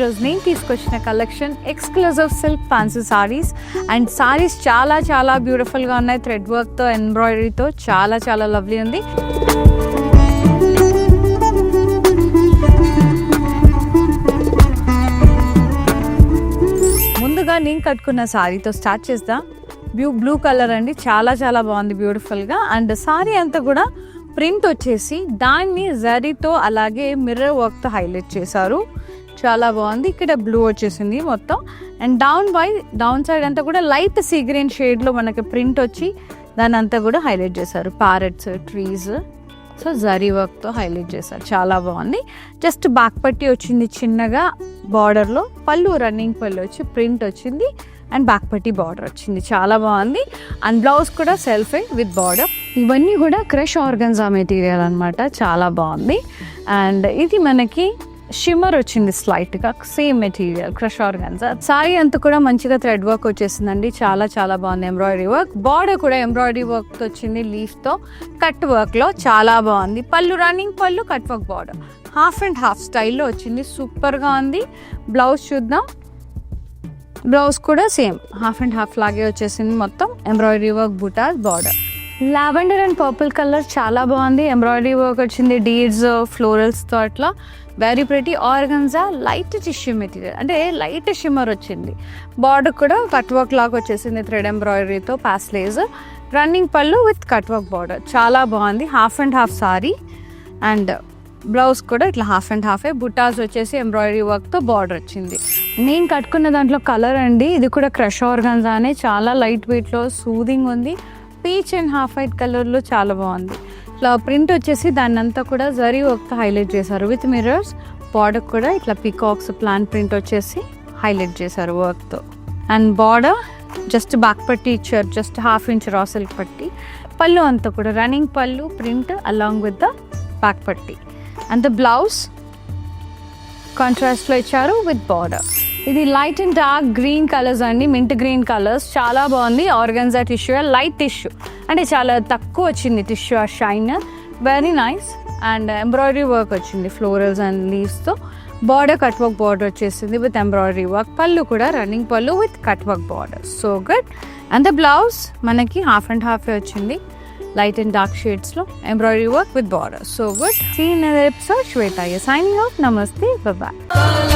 ఈరోజు నేను తీసుకొచ్చిన collection exclusive silk fancy saris. And saris చాలా చాలా బ్యూటిఫుల్గా ఉన్నాయి. థ్రెడ్ వర్క్తో, ఎంబ్రాయిడరీతో చాలా చాలా లవ్లీ ఉంది. ముందుగా నేను కట్టుకున్న సారీతో స్టార్ట్ చేద్దాం. బ్లూ కలర్ అండి, చాలా చాలా బాగుంది బ్యూటిఫుల్గా. అండ్ సారీ అంతా కూడా ప్రింట్ వచ్చేసి దాన్ని జరీతో అలాగే మిర్రర్ వర్క్తో హైలైట్ చేశారు. చాలా బాగుంది. ఇక్కడ బ్లూ వచ్చేసింది మొత్తం. అండ్ డౌన్ సైడ్ అంతా కూడా లైట్ సీ గ్రీన్ షేడ్లో మనకి ప్రింట్ వచ్చి దాని అంతా కూడా హైలైట్ చేశారు. ప్యారెట్స్, ట్రీస్, సో జరీ వర్క్తో హైలైట్ చేశారు. చాలా బాగుంది. జస్ట్ బ్యాక్ పట్టి వచ్చింది చిన్నగా బార్డర్లో. పళ్ళు రన్నింగ్ పళ్ళు వచ్చి ప్రింట్ వచ్చింది అండ్ బ్యాక్ పట్టి బార్డర్ వచ్చింది. చాలా బాగుంది. అండ్ బ్లౌజ్ కూడా సెల్ఫే విత్ బార్డర్. ఇవన్నీ కూడా క్రష్ ఆర్గన్జా మెటీరియల్ అనమాట. చాలా బాగుంది. అండ్ ఇది మనకి షిమ్మర్ వచ్చింది స్లైట్గా, same material crush organza. Sari అంతా కూడా మంచిగా థ్రెడ్ వర్క్ వచ్చేసిందండి. చాలా చాలా బాగుంది. ఎంబ్రాయిడరీ వర్క్, బార్డర్ కూడా ఎంబ్రాయిడరీ వర్క్తో వచ్చింది, లీఫ్తో కట్ వర్క్లో. చాలా బాగుంది. పళ్ళు రన్నింగ్ పళ్ళు, cut work border, half and half స్టైల్లో వచ్చింది. సూపర్గా ఉంది. బ్లౌజ్ చూద్దాం. బ్లౌజ్ కూడా సేమ్ హాఫ్ అండ్ హాఫ్ లాగే వచ్చేసింది. మొత్తం ఎంబ్రాయిడరీ వర్క్, బుటాస్, border. Lavender and purple colour చాలా బాగుంది. ఎంబ్రాయిడరీ వర్క్ వచ్చింది, డీడ్స్, ఫ్లోరల్స్తో అట్లా. Very pretty. Organza light tissue material, అంటే లైట్ షిమ్మర్ వచ్చింది. బార్డర్ కూడా కట్ వర్క్ లాగా వచ్చేసింది, థ్రెడ్ ఎంబ్రాయిడరీతో, పాస్లేజ్. రన్నింగ్ పళ్ళు విత్ కట్ వర్క్ బార్డర్. చాలా బాగుంది. Half and half sari. And blouse కూడా ఇట్లా హాఫ్ అండ్ హాఫే. బుటాస్ వచ్చేసి ఎంబ్రాయిడరీ వర్క్తో బార్డర్ వచ్చింది. నేను కట్టుకున్న దాంట్లో కలర్ అండి, ఇది కూడా క్రష్ ఆర్గన్జానే. చాలా లైట్ వెయిట్లో, సూదింగ్ ఉంది. పీచ్ అండ్ హాఫ్ వైట్ కలర్లో చాలా బాగుంది. ఇట్లా ప్రింట్ వచ్చేసి దాన్ని అంతా కూడా జరీ వర్క్తో హైలైట్ చేశారు విత్ మిర్రర్స్. బార్డర్ కూడా ఇట్లా పీకాక్స్ ప్లాన్ ప్రింట్ వచ్చేసి హైలైట్ చేశారు వర్క్తో. అండ్ బార్డర్ జస్ట్ బ్యాక్ పట్టి ఇచ్చారు, just half inch raw silk పట్టి. పళ్ళు అంతా కూడా రన్నింగ్ పళ్ళు, print along with the back పట్టి. అండ్ ద బ్లౌజ్ కాంట్రాస్ట్లో ఇచ్చారు విత్ బార్డర్. ఇది light and dark green colours అండి, మింట్ గ్రీన్ కలర్స్. చాలా బాగుంది. ఆర్గన్జా టిష్యూ, లైట్ టిష్యూ, అంటే చాలా తక్కువ వచ్చింది టిష్యూ, ఆ shine. Very nice. And embroidery work వచ్చింది, ఫ్లోరల్స్ అండ్ లీవ్స్తో. బార్డర్ కట్ వర్క్ బార్డర్ వచ్చేసింది విత్ ఎంబ్రాయిడరీ వర్క్. పళ్ళు కూడా రన్నింగ్ పళ్ళు with cut work border. So good. And the blouse మనకి హాఫ్ అండ్ హాఫే వచ్చింది, light and dark shades lo embroidery work with border. So good. See you in another episode. Shweta signing off. Namaste. Bye bye.